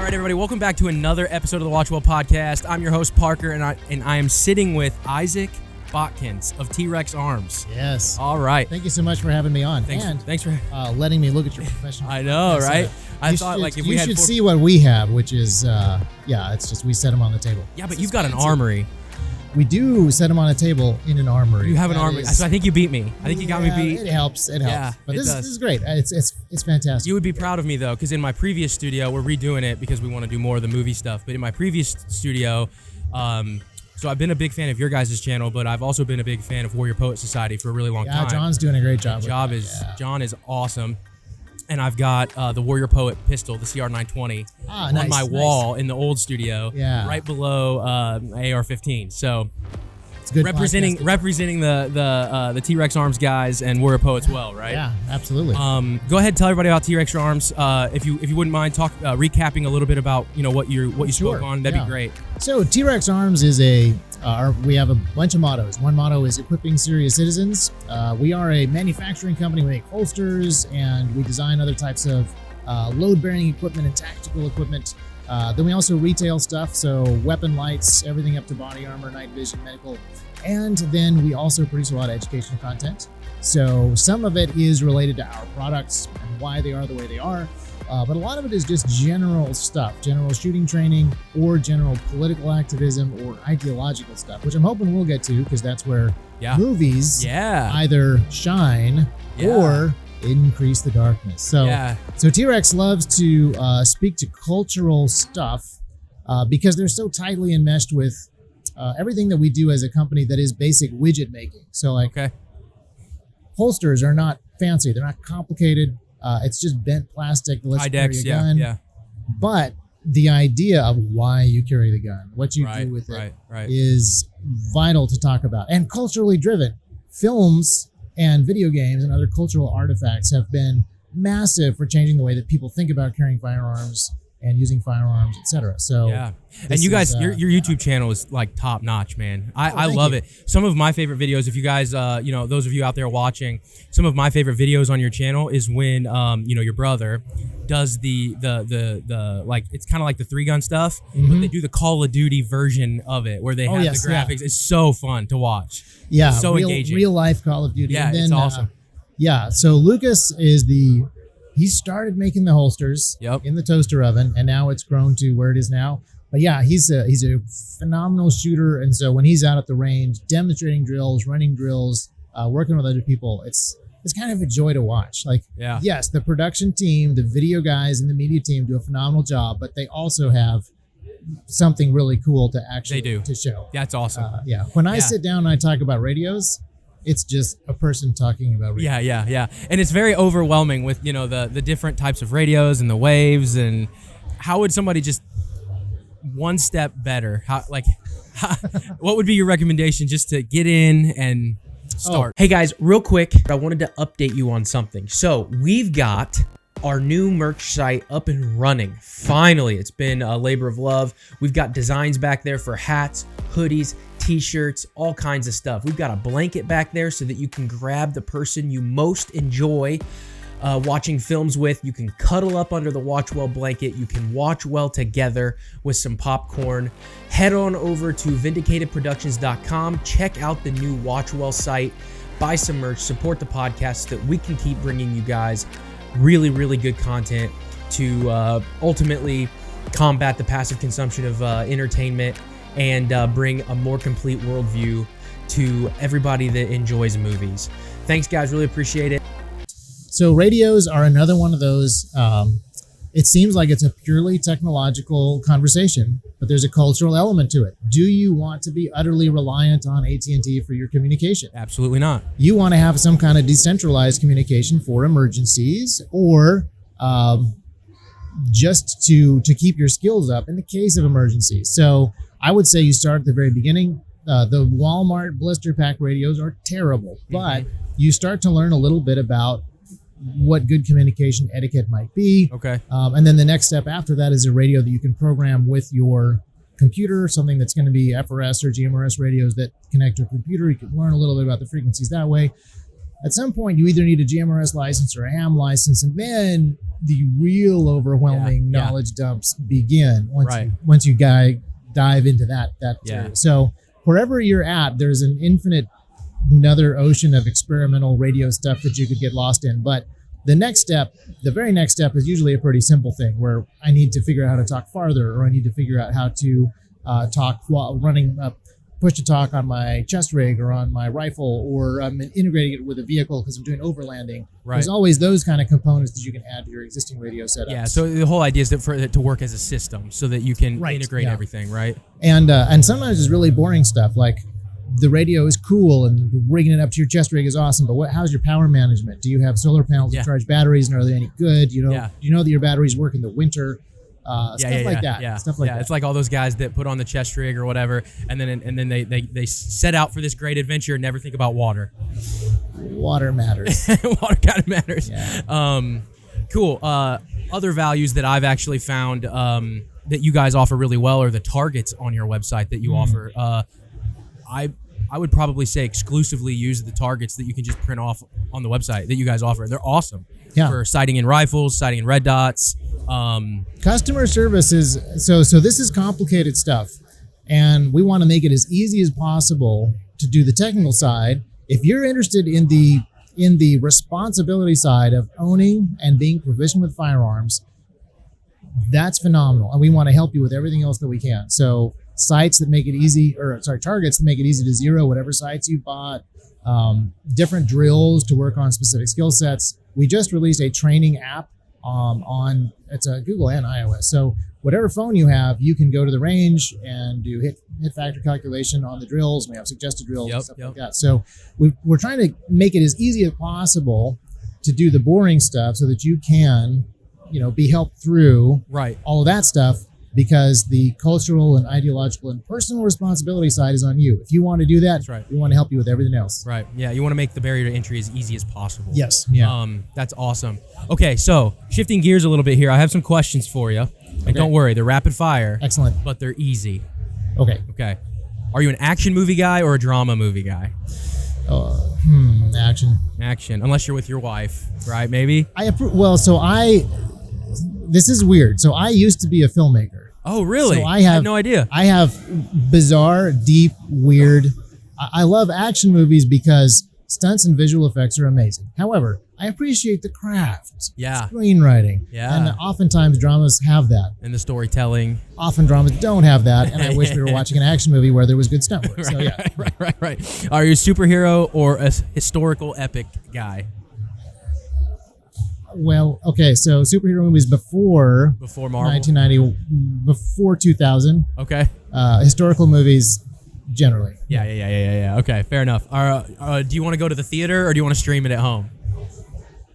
right, everybody, welcome back to another episode of the WatchWell podcast. I'm your host, Parker, and I am sitting with Isaac Botkins of TREX Arms. Yes. All right. Thanks you so much for having me on. Thanks for letting me look at your professional. I know, right? I thought if we had you should see what we have, which is it's just we set them on the table. Yeah, but you've got an armory. We do set them on a table in an armory. You have an armory. So I think you beat me. I think you got me beat. It helps. Yeah, but this is great. It's fantastic. You would be proud of me, though, because in my previous studio, we're redoing it because we want to do more of the movie stuff. But in my previous studio, so I've been a big fan of your guys' channel, but I've also been a big fan of Warrior Poet Society for a really long time. Yeah, John's doing a great job. John is awesome. And I've got the Warrior Poet pistol, the CR920, on my wall in the old studio, right below AR-15. So it's good representing the TREX Arms guys and Warrior Poets well, right? Yeah, absolutely. Go ahead, tell everybody about TREX Arms. If you wouldn't mind recapping a little bit about what you spoke on, that'd be great. So TREX Arms is we have a bunch of mottos. One motto is equipping serious citizens. We are a manufacturing company. We make holsters and we design other types of load-bearing equipment and tactical equipment. Then we also retail stuff, so weapon lights, everything up to body armor, night vision, medical. And then we also produce a lot of educational content. So some of it is related to our products and why they are the way they are. But a lot of it is just general stuff, general shooting training or general political activism or ideological stuff, which I'm hoping we'll get to because that's where movies either shine or increase the darkness. So TREX loves to speak to cultural stuff because they're so tightly enmeshed with everything that we do as a company that is basic widget making. So holsters are not fancy. They're not complicated. It's just bent plastic that lets you carry a gun. But the idea of why you carry the gun, what you do with it, is vital to talk about and culturally driven. Films and video games and other cultural artifacts have been massive for changing the way that people think about carrying firearms and using firearms, etc. So and you guys, your YouTube channel is like top notch, man. I love it. Some of my favorite videos, if you guys, those of you out there watching, some of my favorite videos on your channel is when your brother does the it's kind of like the 3-gun stuff, but they do the Call of Duty version of it where they have the graphics. It's so fun to watch. Yeah, it's so engaging. Real life Call of Duty. Yeah, it's awesome. So Lucas is he started making the holsters in the toaster oven, and now it's grown to where it is now. But he's a phenomenal shooter, and so when he's out at the range, demonstrating drills, running drills, working with other people, it's kind of a joy to watch. Yes, the production team, the video guys, and the media team do a phenomenal job, but they also have something really cool to actually to show. That's awesome. When I sit down and I talk about radios, it's just a person talking about radios. Yeah. And it's very overwhelming with, the different types of radios and the waves, and how would somebody just one step better? What would be your recommendation just to get in and start? Hey guys, real quick, I wanted to update you on something. So we've got our new merch site up and running. Finally, it's been a labor of love. We've got designs back there for hats, hoodies, t-shirts, all kinds of stuff. We've got a blanket back there so that you can grab the person you most enjoy watching films with. You can cuddle up under the WatchWell blanket. You can watch well together with some popcorn. Head on over to vindicatedproductions.com. Check out the new WatchWell site. Buy some merch. Support the podcast so that we can keep bringing you guys really, really good content to ultimately combat the passive consumption of entertainment and bring a more complete worldview to everybody that enjoys movies. Thanks, guys. Really appreciate it. So radios are another one of those. It seems like it's a purely technological conversation, but there's a cultural element to it. Do you want to be utterly reliant on AT&T for your communication? Absolutely not. You want to have some kind of decentralized communication for emergencies, or just to keep your skills up in the case of emergencies. So I would say you start at the very beginning. The Walmart blister pack radios are terrible, but you start to learn a little bit about what good communication etiquette might be. Okay. And then the next step after that is a radio that you can program with your computer, something that's going to be FRS or GMRS radios that connect to a computer. You can learn a little bit about the frequencies that way. At some point, you either need a GMRS license or a ham license, and then real overwhelming knowledge dumps begin once you dive into that area. So wherever you're at, there's an infinite another ocean of experimental radio stuff that you could get lost in. But the very next step is usually a pretty simple thing where I need to figure out how to talk farther, or I need to figure out how to talk while running push to talk on my chest rig or on my rifle, or I'm integrating it with a vehicle because I'm doing overlanding. Right. There's always those kind of components that you can add to your existing radio setup. Yeah, so the whole idea is for it to work as a system so that you can integrate everything, right? And sometimes it's really boring stuff, like the radio is cool and rigging it up to your chest rig is awesome, but how's your power management? Do you have solar panels to charge batteries, and are they any good? Do you know that your batteries work in the winter? Stuff like that. It's like all those guys that put on the chest rig or whatever, and then they set out for this great adventure and never think about water. Water matters. Water kind of matters. Yeah. Cool. Other values that I've actually found that you guys offer really well are the targets on your website that you offer. I would probably say exclusively use the targets that you can just print off on the website that you guys offer. They're awesome for sighting in rifles, sighting in red dots. Customer service is so this is complicated stuff, and we want to make it as easy as possible to do the technical side. If you're interested in the responsibility side of owning and being proficient with firearms, that's phenomenal, and we want to help you with everything else that we can. So targets that make it easy to zero whatever sights you bought, different drills to work on specific skill sets. We just released a training app on it's a Google and iOS. So whatever phone you have, you can go to the range and do hit factor calculation on the drills. We have suggested drills and stuff like that. So we're trying to make it as easy as possible to do the boring stuff so that you can, be helped through all of that stuff, because the cultural and ideological and personal responsibility side is on you. If you want to do that, we want to help you with everything else. Right. Yeah, you want to make the barrier to entry as easy as possible. Yes. Yeah. That's awesome. Okay, so shifting gears a little bit here, I have some questions for you. And don't worry, they're rapid fire. Excellent. But they're easy. Okay. Are you an action movie guy or a drama movie guy? Action. Unless you're with your wife, right? Maybe? This is weird. So I used to be a filmmaker. Oh, really? So I had no idea. I have bizarre, deep, weird. I love action movies because stunts and visual effects are amazing. However, I appreciate the craft, screenwriting, and oftentimes dramas have that. And the storytelling. Often dramas don't have that, and I wish we were watching an action movie where there was good stunt work. So yeah, right. Are you a superhero or a historical epic guy? Well, okay, so superhero movies before Marvel, 1990, before 2000. Okay. Historical movies, generally. Yeah. Okay, fair enough. Do you want to go to the theater or do you want to stream it at home?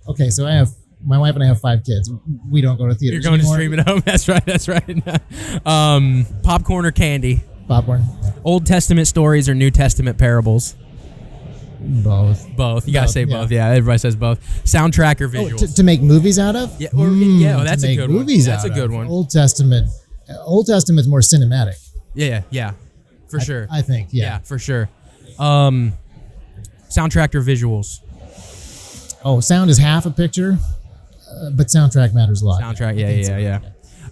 Okay, so my wife and I have 5 kids. We don't go to theaters. You're going anymore. to stream it at home. That's right. Popcorn or candy? Popcorn. Old Testament stories or New Testament parables? Both. You gotta say both. Yeah, everybody says both. Soundtrack or visuals? To make movies out of? Yeah, that's a good one. That's a good one. Old Testament's more cinematic. Yeah, for sure. I think. Yeah, for sure. Soundtrack or visuals? Oh, sound is half a picture, but soundtrack matters a lot. Soundtrack, yeah.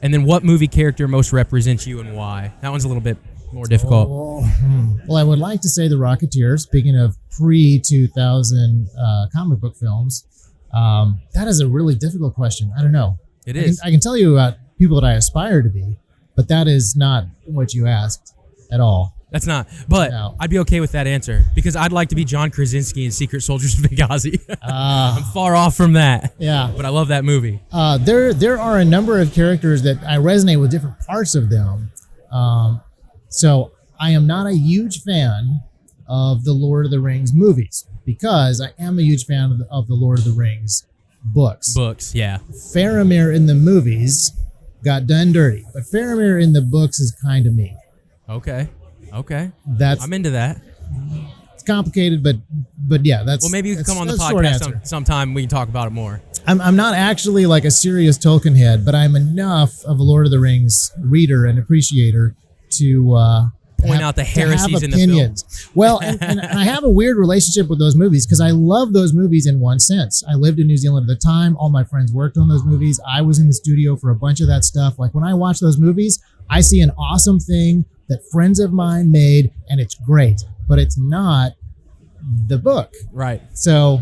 And then, what movie character most represents you and why? That one's a little bit more difficult. Well, I would like to say The Rocketeer. Speaking of pre-2000 comic book films, that is a really difficult question. I don't know. It is. I can tell you about people that I aspire to be, but that is not what you asked at all. That's not. But I'd be okay with that answer because I'd like to be John Krasinski in Secret Soldiers of Benghazi. I'm far off from that. Yeah. But I love that movie. There are a number of characters that I resonate with different parts of them. So I am not a huge fan of the Lord of the Rings movies because I am a huge fan of the Lord of the Rings books. Yeah. Faramir in the movies got done dirty, but Faramir in the books is kind of mean. Okay. I'm into that. It's complicated, but yeah, that's. Well, maybe you can come on the podcast sometime and we can talk about it more. I'm not actually like a serious Tolkien head, but I'm enough of a Lord of the Rings reader and appreciator to point out the heresies in the film. Well, and I have a weird relationship with those movies because I love those movies in one sense. I lived in New Zealand at the time. All my friends worked on those movies. I was in the studio for a bunch of that stuff. Like when I watch those movies, I see an awesome thing that friends of mine made, and it's great, but it's not the book. Right. So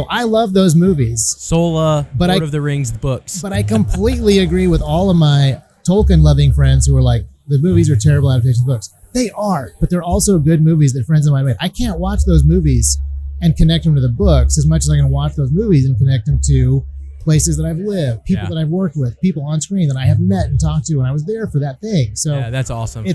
I love those movies. Sola, Lord of the Rings books. But I completely agree with all of my Tolkien-loving friends who are like, the movies are terrible adaptations of books. They are, but they're also good movies that friends of mine made. I can't watch those movies and connect them to the books as much as I can watch those movies and connect them to places that I've lived, people that I've worked with, people on screen that I have met and talked to, and I was there for that thing. So yeah, that's awesome.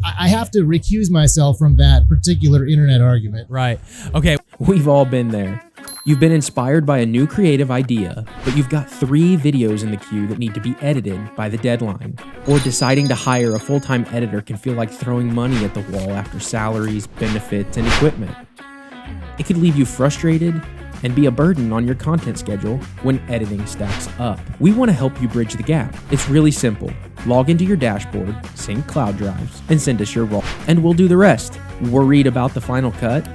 I have to recuse myself from that particular internet argument. Right. Okay. We've all been there. You've been inspired by a new creative idea, but you've got 3 videos in the queue that need to be edited by the deadline. Or deciding to hire a full-time editor can feel like throwing money at the wall after salaries, benefits, and equipment. It could leave you frustrated and be a burden on your content schedule when editing stacks up. We want to help you bridge the gap. It's really simple. Log into your dashboard, sync cloud drives, and send us your raw, and we'll do the rest. Worried about the final cut?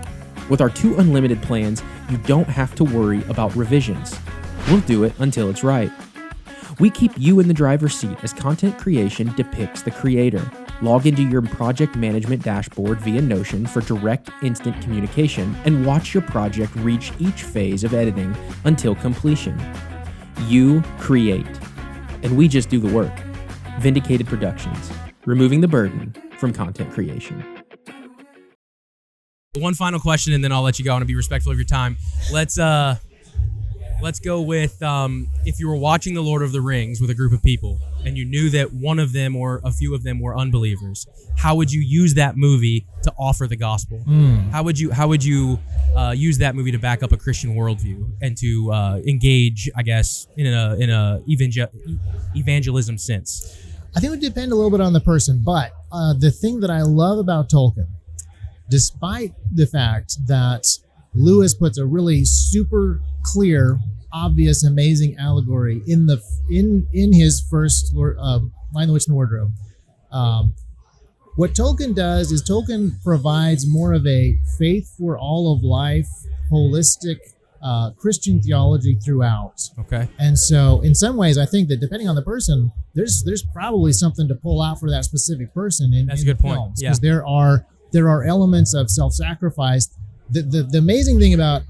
With our 2 unlimited plans, you don't have to worry about revisions. We'll do it until it's right. We keep you in the driver's seat as content creation depicts the creator. Log into your project management dashboard via Notion for direct, instant communication and watch your project reach each phase of editing until completion. You create, and we just do the work. Vindicated Productions, removing the burden from content creation. One final question, and then I'll let you go. I want to be respectful of your time. Let's go with if you were watching The Lord of the Rings with a group of people and you knew that one of them or a few of them were unbelievers, how would you use that movie to offer the gospel? How would you use that movie to back up a Christian worldview and to engage, I guess, in a evangelism sense? I think it would depend a little bit on the person, but the thing that I love about Tolkien, despite the fact that Lewis puts a really super clear, obvious, amazing allegory in his first Lion, the Witch, and the Wardrobe. What Tolkien does is Tolkien provides more of a faith for all of life, holistic Christian theology throughout. Okay. And so in some ways, I think that depending on the person, there's probably something to pull out for that specific person in That's a good point. films, because there are elements of self-sacrifice. The amazing thing about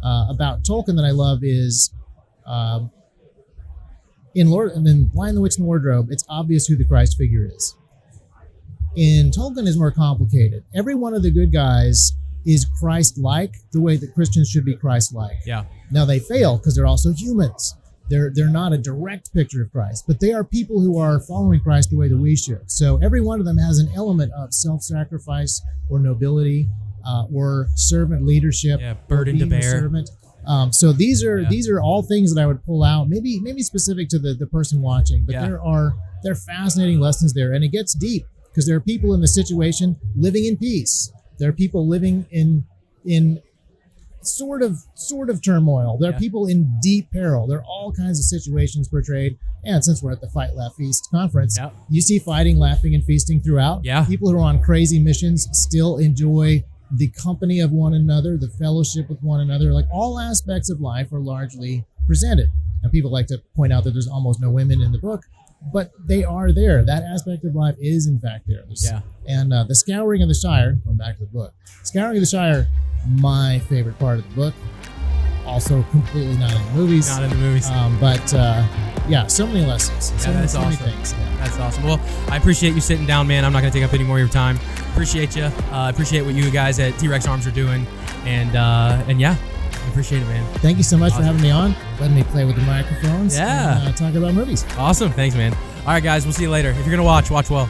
Tolkien that I love is in Lion, the Witch, and the Wardrobe, it's obvious who the Christ figure is. In Tolkien is more complicated. Every one of the good guys is Christ-like, the way that Christians should be Christ-like. Yeah. Now they fail because they're also humans. They're not a direct picture of Christ, but they are people who are following Christ the way that we should. So every one of them has an element of self-sacrifice or nobility or servant leadership. Yeah, burden to bear. Servant. So these are all things that I would pull out, maybe specific to the person watching, but there are fascinating lessons there, and it gets deep because there are people in the situation living in peace. There are people living in sort of turmoil. There are people in deep peril. There are all kinds of situations portrayed. And since we're at the Fight, Laugh, Feast conference, you see fighting, laughing, and feasting throughout. Yeah. People who are on crazy missions still enjoy the company of one another, the fellowship with one another. Like all aspects of life are largely presented. Now, people like to point out that there's almost no women in the book, but they are there. That aspect of life is, in fact, there. And the Scouring of the Shire, going back to the book, Scouring of the Shire, my favorite part of the book. Also completely not in the movies. Not in the movies. But so many lessons. That's awesome. Things. Yeah. That's awesome. Well, I appreciate you sitting down, man. I'm not going to take up any more of your time. Appreciate you. Appreciate what you guys at TREX Arms are doing. And yeah, I appreciate it, man. Thank you so much for having me on. Letting me play with the microphones. Yeah. And talk about movies. Awesome. Thanks, man. All right, guys. We'll see you later. If you're going to watch well.